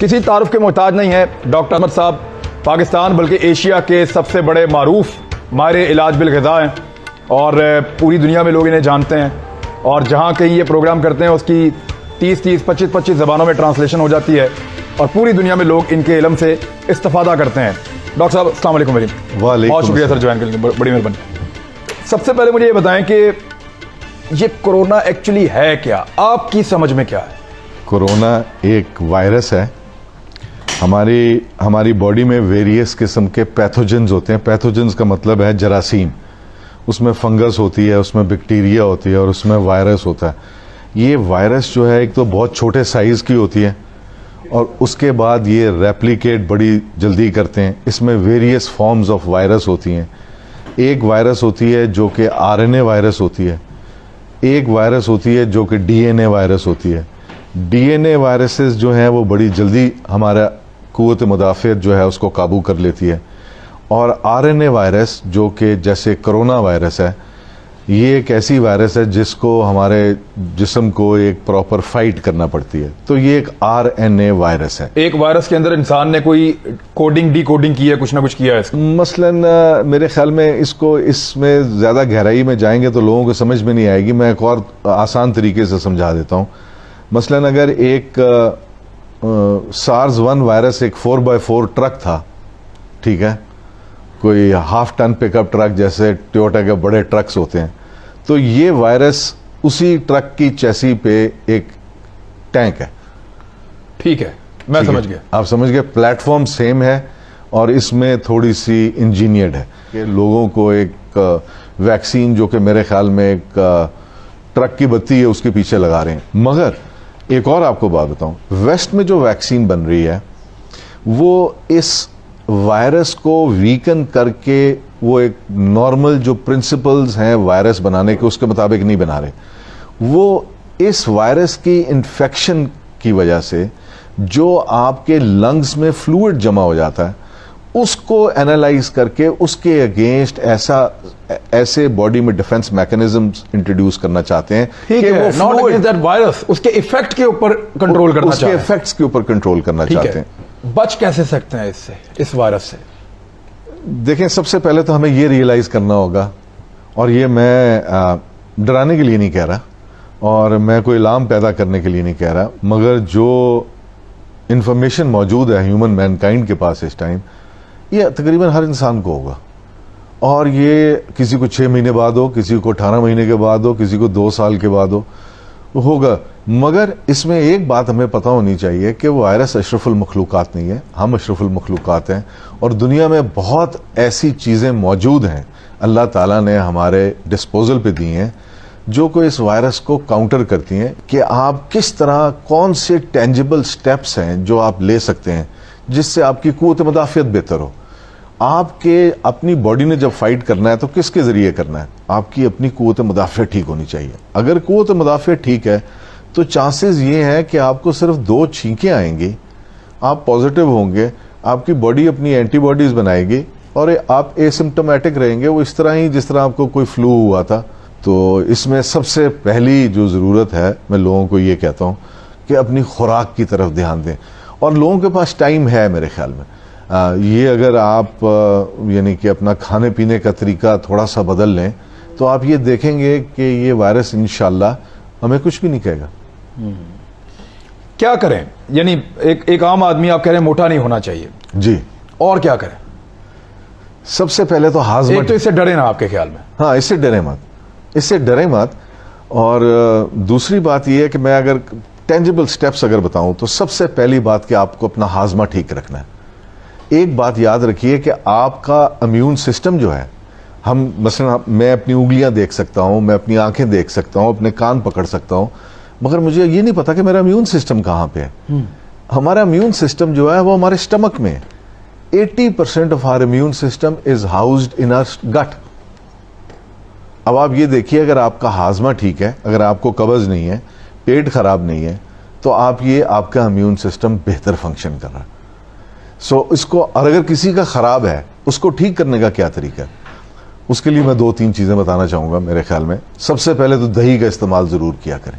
کسی تعارف کے محتاج نہیں ہے ڈاکٹر احمد صاحب پاکستان بلکہ ایشیا کے سب سے بڑے معروف ماہر علاج بالغذا ہیں اور پوری دنیا میں لوگ انہیں جانتے ہیں اور جہاں کہیں یہ پروگرام کرتے ہیں اس کی 25 زبانوں میں ٹرانسلیشن ہو جاتی ہے اور پوری دنیا میں لوگ ان کے علم سے استفادہ کرتے ہیں. ڈاکٹر صاحب السلام علیکم. بہت شکریہ سر جوائن کرنے کے لیے, بڑی مہربانی. سب سے پہلے مجھے یہ بتائیں کہ یہ کورونا ایکچولی ہے کیا, آپ کی سمجھ میں کیا ہے؟ کورونا ایک وائرس ہے. ہماری باڈی میں ویریس قسم کے پیتھوجنز ہوتے ہیں. پیتھوجنز کا مطلب ہے جراثیم. اس میں فنگس ہوتی ہے, اس میں بیکٹیریا ہوتی ہے اور اس میں وائرس ہوتا ہے. یہ وائرس جو ہے ایک تو بہت چھوٹے سائز کی ہوتی ہے اور اس کے بعد یہ ریپلیکیٹ بڑی جلدی کرتے ہیں. اس میں ویریس فارمز آف وائرس ہوتی ہیں. ایک وائرس ہوتی ہے جو کہ RNA وائرس ہوتی ہے, ایک وائرس ہوتی ہے جو کہ DNA وائرس ہوتی ہے. DNA وائرسز جو ہیں وہ بڑی جلدی ہمارا قوت مدافعت جو ہے اس کو قابو کر لیتی ہے, اور RNA وائرس جو کہ جیسے کرونا وائرس ہے, یہ ایک ایسی وائرس ہے جس کو ہمارے جسم کو ایک پراپر فائٹ کرنا پڑتی ہے. تو یہ ایک RNA وائرس ہے. ایک وائرس کے اندر انسان نے کوئی کوڈنگ ڈی کوڈنگ کی ہے, کچھ نہ کچھ کیا ہے اس کا. مثلاً میرے خیال میں اس میں زیادہ گہرائی میں جائیں گے تو لوگوں کو سمجھ میں نہیں آئے گی. میں ایک اور آسان طریقے سے سمجھا دیتا ہوں. مثلاً اگر ایک SARS-1 وائرس ایک 4x4 ٹرک تھا, ٹھیک ہے, کوئی ½ ٹن پک اپ ٹرک جیسے ٹویوٹا کے بڑے ٹرکس ہوتے ہیں, تو یہ وائرس اسی ٹرک کی چیسی پہ ایک ٹینک ہے. ٹھیک ہے, میں سمجھ گیا. آپ سمجھ گئے. پلیٹ فارم سیم ہے اور اس میں تھوڑی سی انجینئرڈ ہے کہ لوگوں کو ایک ویکسین جو کہ میرے خیال میں ایک ٹرک کی بتی ہے اس کے پیچھے لگا رہے ہیں. مگر ایک اور آپ کو بات بتاؤں, ویسٹ میں جو ویکسین بن رہی ہے وہ اس وائرس کو ویکن کر کے وہ ایک نارمل جو پرنسپلز ہیں وائرس بنانے کے اس کے مطابق نہیں بنا رہے. وہ اس وائرس کی انفیکشن کی وجہ سے جو آپ کے لنگز میں فلوئڈ جمع ہو جاتا ہے اس کو اینالائز کر کے اس کے اگینسٹ ایسے باڈی میں ڈیفنس میکانزمز انٹروڈیوس کرنا چاہتے ہیں کہ وہ not against that virus, اس کے ایفیکٹ کے اوپر کنٹرول کرنا چاہتے ہیں. اس کے ایفیکٹس کے اوپر کنٹرول کرنا چاہتے ہیں. بچ کیسے سکتے ہیں اس سے, اس وائرس سے؟ دیکھیں, سب سے پہلے تو ہمیں یہ ریئلائز کرنا ہوگا, اور یہ میں ڈرانے کے لیے نہیں کہہ رہا اور میں کوئی الارم پیدا کرنے کے لیے نہیں کہہ رہا, مگر جو انفارمیشن موجود ہے ہیومن مین کائنڈ کے پاس اس ٹائم, یہ تقریباً ہر انسان کو ہوگا. اور یہ کسی کو 6 مہینے بعد ہو, کسی کو 18 مہینے کے بعد ہو, کسی کو 2 سال کے بعد ہوگا. مگر اس میں ایک بات ہمیں پتہ ہونی چاہیے کہ وہ وائرس اشرف المخلوقات نہیں ہے, ہم اشرف المخلوقات ہیں. اور دنیا میں بہت ایسی چیزیں موجود ہیں اللہ تعالیٰ نے ہمارے ڈسپوزل پہ دی ہیں جو کہ اس وائرس کو کاؤنٹر کرتی ہیں کہ آپ کس طرح, کون سے ٹینجیبل سٹیپس ہیں جو آپ لے سکتے ہیں جس سے آپ کی قوت مدافعت بہتر ہو. آپ کے اپنی باڈی نے جب فائٹ کرنا ہے تو کس کے ذریعے کرنا ہے؟ آپ کی اپنی قوت مدافعت ٹھیک ہونی چاہیے. اگر قوت مدافعت ٹھیک ہے تو چانسز یہ ہیں کہ آپ کو صرف 2 چھینکیں آئیں گی, آپ پازیٹیو ہوں گے, آپ کی باڈی اپنی اینٹی باڈیز بنائے گی اور آپ ایسمپٹومیٹک رہیں گے, وہ اس طرح ہی جس طرح آپ کو کوئی فلو ہوا تھا. تو اس میں سب سے پہلی جو ضرورت ہے, میں لوگوں کو یہ کہتا ہوں کہ اپنی خوراک کی طرف دھیان دیں. اور لوگوں کے پاس ٹائم ہے میرے خیال میں. یہ اگر آپ یعنی کہ اپنا کھانے پینے کا طریقہ تھوڑا سا بدل لیں تو آپ یہ دیکھیں گے کہ یہ وائرس انشاءاللہ ہمیں کچھ بھی نہیں کہے گا. کیا کریں؟ یعنی ایک عام آدمی آپ کہہ رہے ہیں موٹا نہیں ہونا چاہیے, جی, اور کیا کریں؟ سب سے پہلے تو ہاضمہ. ایک تو اس سے ڈرے نا آپ کے خیال میں. ہاں, اس سے ڈریں مت. اور دوسری بات یہ ہے کہ میں اگر ٹینجیبل سٹیپس اگر بتاؤں تو سب سے پہلی بات کہ آپ کو اپنا ہاضمہ ٹھیک رکھنا ہے. ایک بات یاد رکھیے کہ آپ کا امیون سسٹم جو ہے, ہم مثلا میں اپنی انگلیاں دیکھ سکتا ہوں, میں اپنی آنکھیں دیکھ سکتا ہوں, اپنے کان پکڑ سکتا ہوں, مگر مجھے یہ نہیں پتا کہ میرا امیون سسٹم کہاں پہ ہے. ہمارا امیون سسٹم جو ہے وہ ہمارے اسٹمک میں ہے. 80% of our immune system is housed in our gut. اب آپ یہ دیکھیے, اگر آپ کا ہاضمہ ٹھیک ہے, اگر آپ کو قبض نہیں ہے, پیٹ خراب نہیں ہے, تو آپ کا امیون سسٹم بہتر فنکشن کر رہا ہے. اس کو, اور اگر کسی کا خراب ہے اس کو ٹھیک کرنے کا کیا طریقہ ہے؟ اس کے لیے میں 2-3 چیزیں بتانا چاہوں گا. میرے خیال میں سب سے پہلے تو دہی کا استعمال ضرور کیا کریں.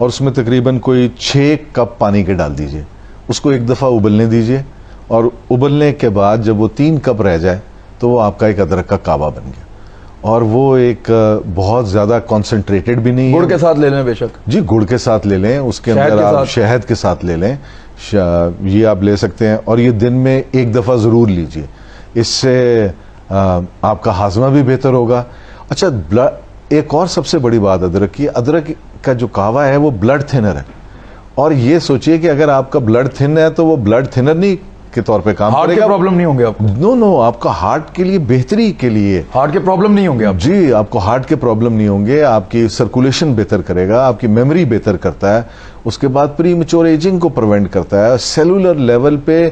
اور اس میں تقریباً کوئی 6 کپ پانی کے ڈال دیجئے, اس کو ایک دفعہ ابلنے دیجئے, اور ابلنے کے بعد جب وہ 3 کپ رہ جائے تو وہ آپ کا ایک ادرک کا کعوہ بن گیا. اور وہ ایک بہت زیادہ کانسنٹریٹڈ بھی نہیں ہے. گڑ کے ساتھ لے لیں بے شک, جی گڑ کے ساتھ لے لیں, اس کے اندر آپ شہد کے ساتھ لے لیں, یہ آپ لے سکتے ہیں, اور یہ دن میں ایک دفعہ ضرور لیجئے. اس سے آپ کا ہاضمہ بھی بہتر ہوگا. اچھا, ایک اور سب سے بڑی بات ادرک کی, ادرک کا جو کعوہ ہے وہ بلڈ تھنر ہے. اور یہ سوچئے کہ اگر آپ کا بلڈ تھن ہے تو وہ بلڈ تھنر نہیں کے طور پہ کام کرے گا. ہارٹ کے پرابلم نہیں ہوں گے آپ کو؟ نو, آپ کا ہارٹ کے لیے بہتری کے لیے. ہارٹ کے پرابلم نہیں ہوں گے آپ؟ جی, آپ کو ہارٹ کے پرابلم نہیں ہوں گے, آپ کی سرکولیشن بہتر کرے گا, آپ کی میموری بہتر کرتا ہے, اس کے بعد پری میچور ایجنگ کو پریونٹ کرتا ہے. سیلولر لیول پہ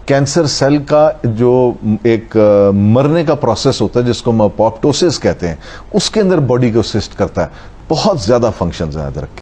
کینسر سیل کا جو ایک مرنے کا پروسیس ہوتا ہے جس کو ہم اپوپٹوسس کہتے ہیں, اس کے اندر باڈی کو اسسٹ کرتا ہے. بہت زیادہ فنکشنز ہیں ادرک کے.